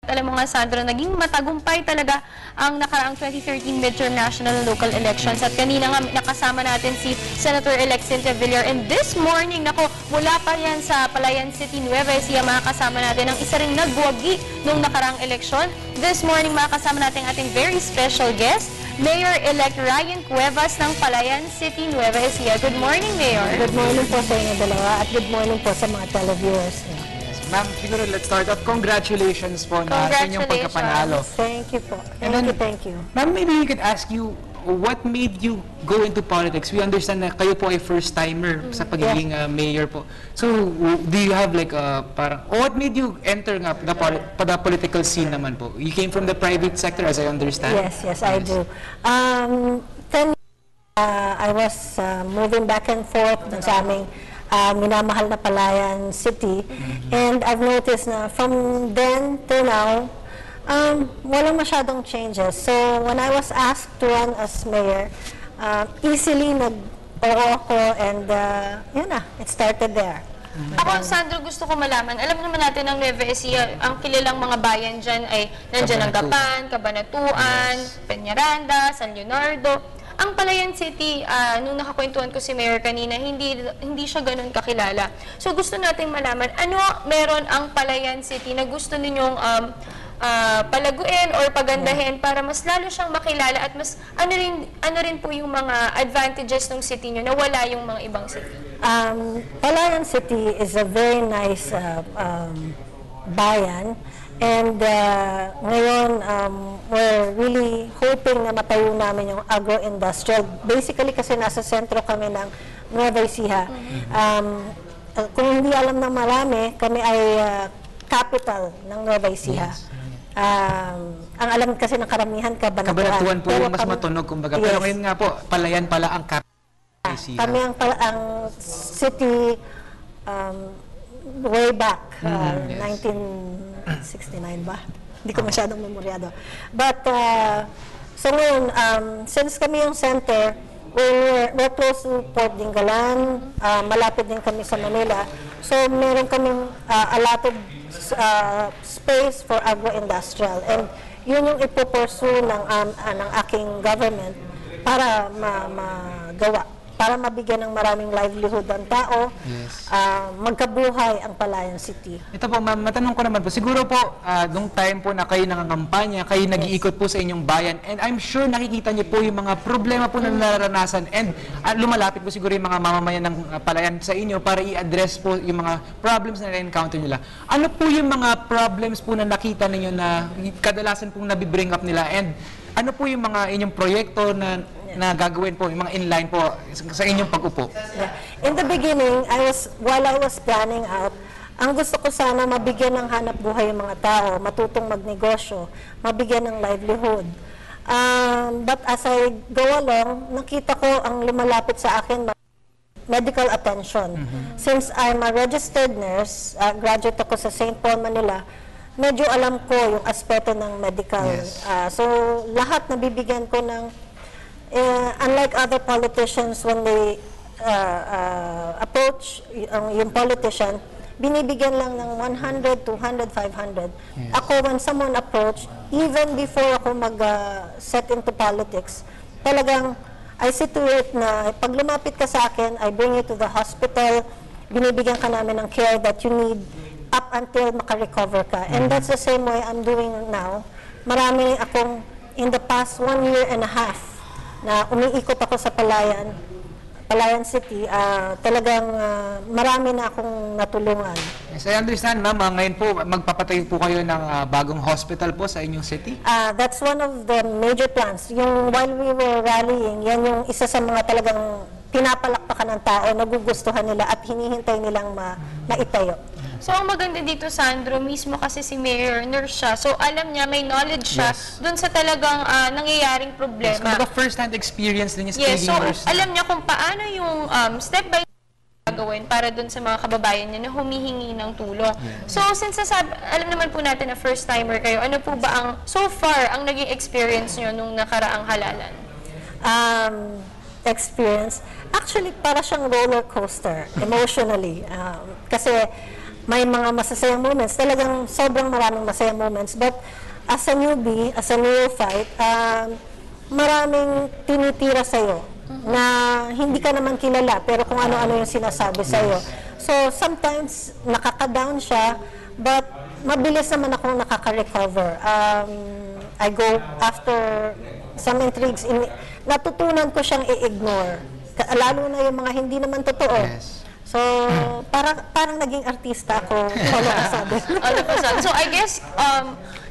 Alam mo nga, Sandro, naging matagumpay talaga ang nakaraang 2013 midterm national and local elections. At kanina nga nakasama natin si Senator-elect Cynthia Villar. And this morning, nako, mula pa yan sa Palayan City, Nueva Ecija, makakasama natin ang isa ring nagbuwagi nung nakaraang eleksyon. This morning, makakasama natin ang ating very special guest, Mayor-elect Ryan Cuevas ng Palayan City, Nueva Ecija. Good morning, Mayor. Good morning po sa inyo dalawa at good morning po sa mga televiewers. Ma'am, siguro let's start off. Congratulations po na sa inyong pagkapanalo. Thank you po. Thank you. Ma'am, maybe we could ask you, what made you go into politics? We understand na kayo po ay first-timer sa pagiging mayor po. So, do you have like parang, what made you enter nga the political scene naman po? You came from the private sector, as I understand. Yes, I do. 10 I was moving back and forth sa aming minamahal na Palayan City. And I've noticed na from then to now, walang masyadong changes. So when I was asked to run as mayor, easily nag-oo ako and yun na, it started there. Ako, Sandro, gusto ko malaman, alam naman natin ang Nueva Ecija, ang kilalang mga bayan dyan ay nandyan ang Gapan, Cabanatuan, Peñaranda, San Leonardo. Ang Palayan City, nung nakakwentuhan ko si Mayor kanina, hindi siya ganun kakilala. So gusto nating malaman, ano meron ang Palayan City na gusto ninyong palaguin or pagandahin para mas lalo siyang makilala at mas ano rin po yung mga advantages ng city nyo na wala yung mga ibang city? Palayan City is a very nice bayan. And ngayon, we're really hoping na matayo namin yung agro-industrial. Basically, kasi nasa sentro kami ng Nueva Ecija. Kung hindi alam ng marami, kami ay capital ng Nueva Ecija. Ang alam kasi ng karamihan, Cabanatuan. Cabanatuan po yung mas matunog, kumbaga. Pero ngayon nga po, Palayan pala ang capital ng Ecija. Kami ang city way back, 1969 ba? Hindi ko masyadong memoryado. But, so ngayon, since kami yung center, we're close to Port Dingalan, malapit din kami sa Manila. So, meron kaming allotted space for agro-industrial. And yun yung ipupursue ng aking government para magawa. Para mabigyan ng maraming livelihood ang tao, magkabuhay ang Palayan City. Ito po, ma'am, matanong ko naman po, siguro po, nung time po na kayo nangangampanya, kayo nag-iikot po sa inyong bayan, and I'm sure nakikita niyo po yung mga problema po na nararanasan, and lumalapit po siguro yung mga mamamayan ng Palayan sa inyo para i-address po yung mga problems na na-encounter nila. Ano po yung mga problems po na nakita ninyo na kadalasan pong nabibring up nila, and ano po yung mga inyong proyekto na gagawin po, yung mga inline po sa inyong pag-upo? In the beginning, while I was planning out, ang gusto ko sana mabigyan ng hanap buhay yung mga tao, matutong magnegosyo, mabigyan ng livelihood. But as I go along, nakita ko ang lumalapit sa akin, medical attention. Since I'm a registered nurse, graduate ako sa St. Paul, Manila, medyo alam ko yung aspeto ng medical. So lahat nabibigyan ko ng unlike other politicians, when they approach yung politician, binibigyan lang ng 100, 200, 500. Ako, when someone approach, even before ako mag-set into politics, talagang I see to it na pag lumapit ka sa akin, I bring you to the hospital, binibigyan ka namin ng care that you need up until makarecover ka. And that's the same way I'm doing now. Marami akong, in the past 1.5 years, na umiikot ako sa Palayan City, talagang marami na akong natulungan. Yes, I understand, ma'am. Ngayon po, magpapatayo po kayo ng bagong hospital po sa inyong city? That's one of the major plans. Yung while we were rallying, yan yung isa sa mga talagang pinapalakpakan ng tao, nagugustuhan nila at hinihintay nilang maitayo. So, ang maganda dito, Sandro, mismo kasi si Mayor, nurse siya. So, alam niya, may knowledge siya dun sa talagang nangyayaring problema. Kumbaga first-hand experience din niya sa pagiging nurse. So, alam niya kung paano yung step by step gagawin para dun sa mga kababayan niya na humihingi ng tulong. So, since alam naman po natin na first-timer kayo, ano po ba so far, ang naging experience niyo nung nakaraang halalan? Experience? Actually, para siyang roller coaster, emotionally. Kasi, may mga masasayang moments. Talagang sobrang maraming masayang moments. But as a newbie, as a neophyte, maraming tinitira sa'yo na hindi ka naman kilala, pero kung ano-ano yung sinasabi sa'yo. So, sometimes, nakaka-down siya, but mabilis naman akong nakaka-recover. I go after some intrigues, natutunan ko siyang i-ignore. Lalo na yung mga hindi naman totoo. Yes. So, parang naging artista ako. All of a sudden. All of a sudden. So I guess,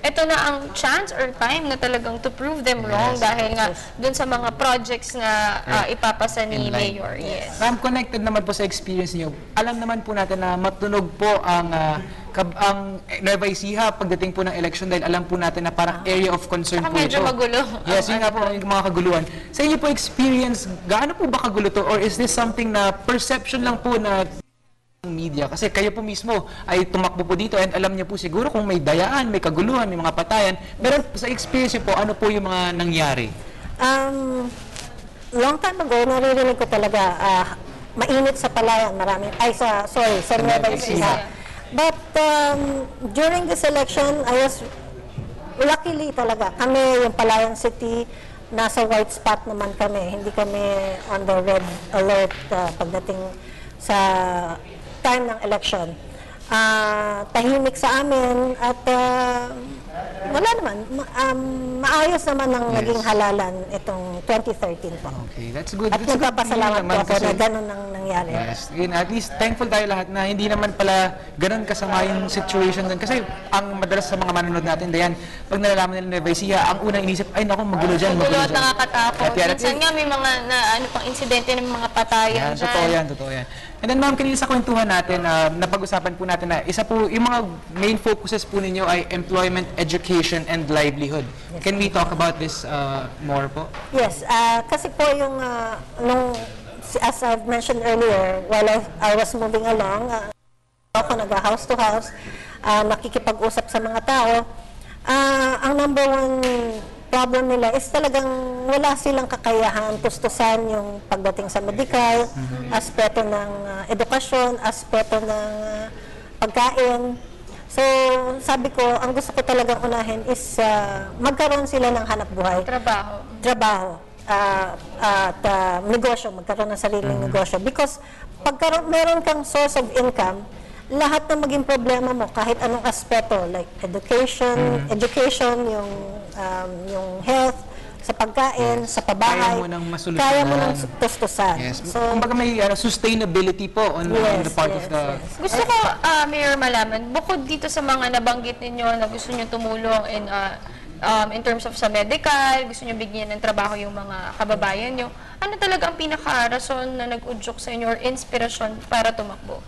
ito na ang chance or time na talagang to prove them wrong dahil nga dun sa mga projects na ipapasa ni In line. Mayor. Yes. Ma'am, connected naman po sa experience niyo. Alam naman po natin na matunog po ang Nueva Ecija pagdating po ng election dahil alam po natin na parang area of concern Saka po medyo ito. magulo. Yes, yun nga po yung mga kaguluhan. Sa inyo po experience, gaano po ba kagulo to? Or is this something na perception lang po na media? Kasi kayo po mismo ay tumakbo po dito and alam niyo po siguro kung may dayaan, may kaguluhan, may mga patayan. Pero sa experience niyo po, ano po yung mga nangyari? Long time ago, naririnig ko talaga, mainit sa palayan, sa Nueva Ecija. But during this election, I was luckily talaga, kami yung Palayan City, nasa white spot naman kami. Hindi kami on the red alert pagdating sa time ng election. Tahimik sa amin at wala naman. Maayos naman ang naging halalan itong 2013 po. Okay, that's good. At That's a good nagpapasalamat thing po naman ako kasi- na ganun ang nangyari. Yes, yun, at least thankful tayo lahat na hindi naman pala ganun kasama yung situation doon. Kasi ang madalas sa mga manonood natin, Dayan, pag nalalaman nila Nueva Ecija, ang unang inisip, ay naku, magulo dyan, Magulo magulo at dyan. nakakatakot. At yan, Minsan nga may mga pang insidente ng mga patayan Yan, dyan. totoo yan, totoo yan. And then ma'am, kanina sa kwentuhan natin, napag-usapan po natin na isa po, yung mga main focuses po ninyo ay employment, education, and livelihood. Can we talk about this more po? Yes, kasi po yung, as I've mentioned earlier, while I was moving along, ako nag-house to house, nakikipag-usap sa mga tao, ang number one problem nila is talagang wala silang kakayahan, tustusan yung pagdating sa medical, aspeto ng edukasyon, aspeto ng pagkain. So, sabi ko, ang gusto ko talagang unahin is magkaroon sila ng hanap buhay. Trabaho. At negosyo, magkaroon ng sariling negosyo. Because meron kang source of income, lahat na maging problema mo, kahit anong aspeto, like education, yung health, sa pagkain, sa pabahay, Kaya mo nang masolusyonan. kaya mo nang tustusan. Yes. So, Kumbaga may sustainability po on the part of the... Gusto ko, Mayor, malaman, bukod dito sa mga nabanggit ninyo na gusto nyo tumulong in terms of sa medical, gusto nyo bigyan ng trabaho yung mga kababayan nyo, ano talaga ang pinaka-rason na nag-udyok sa inyo or inspirasyon para tumakbo?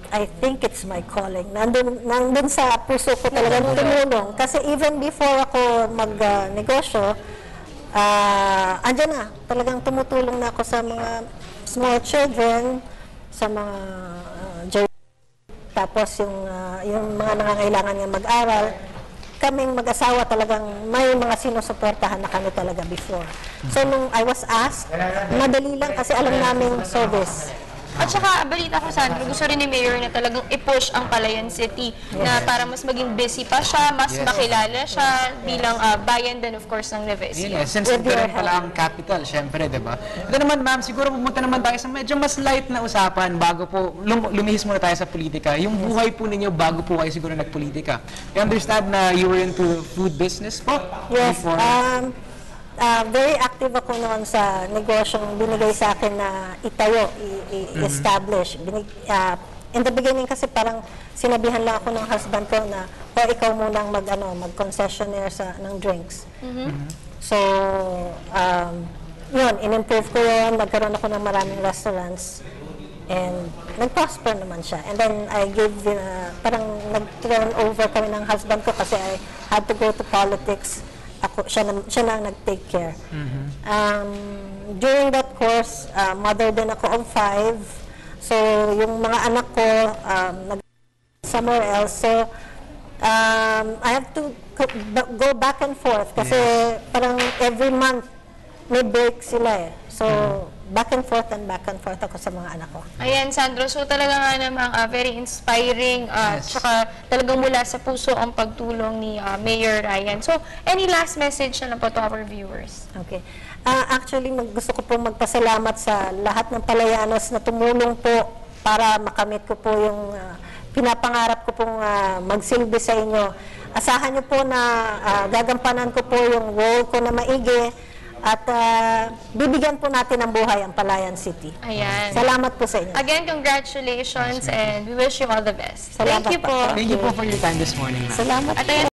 I think it's my calling. Nandun sa puso ko talagang tumulong. Kasi even before ako mag-negosyo, andyan na. Talagang tumutulong na ako sa mga small children, sa mga tapos yung mga nangangailangan nga mag-aral. Kaming mag-asawa talagang may mga sinusuportahan na kami talaga before. So nung I was asked, madali lang kasi alam namin service. At saka, balita ko, Sandro, gusto rin ni Mayor na talagang i-push ang Palayan City na para mas maging busy pa siya, mas makilala siya bilang bayan din, of course, ng Nueva Ecija. Since ganun pala ang capital, syempre, di ba? Ito naman, ma'am, siguro pumunta naman tayo sa medyo mas light na usapan bago po, lumihis muna tayo sa politika. Yung buhay po ninyo bago po kayo siguro nagpolitika. I understand na you were into food business po? Yes, Before. very active ako noon sa negosyong binigay sa akin na itayo, i-establish. In the beginning kasi parang sinabihan lang ako ng husband ko na, ikaw munang mag-concessionaire ng drinks. So, yun, in-improve ko yun, nagkaroon ako ng maraming restaurants. And nag-prosper naman siya. And then I gave, parang nag-turn over kami ng husband ko kasi I had to go to politics. Siya na nag-take care. During that course, mother din ako of 5. So, yung mga anak ko, somewhere else. So, I have to go back and forth kasi parang every month may break sila eh. So, back and forth ako sa mga anak ko. Ayan, Sandro. So talaga nga namang very inspiring. Tsaka talagang mula sa puso ang pagtulong ni Mayor Ryan. So, any last message na po to our viewers? Okay. Actually, gusto ko pong magpasalamat sa lahat ng Palayanos na tumulong po para makamit ko po yung pinapangarap ko pong magsilbi sa inyo. Asahan niyo po na gagampanan ko po yung role ko na maigi at bibigyan po natin ng buhay ang Palayan City. Ayan. Salamat po sa inyo. Again, congratulations and we wish you all the best. Salamat Thank you po. po. Thank you po for your time this morning, ma'am. Salamat At po. ayan,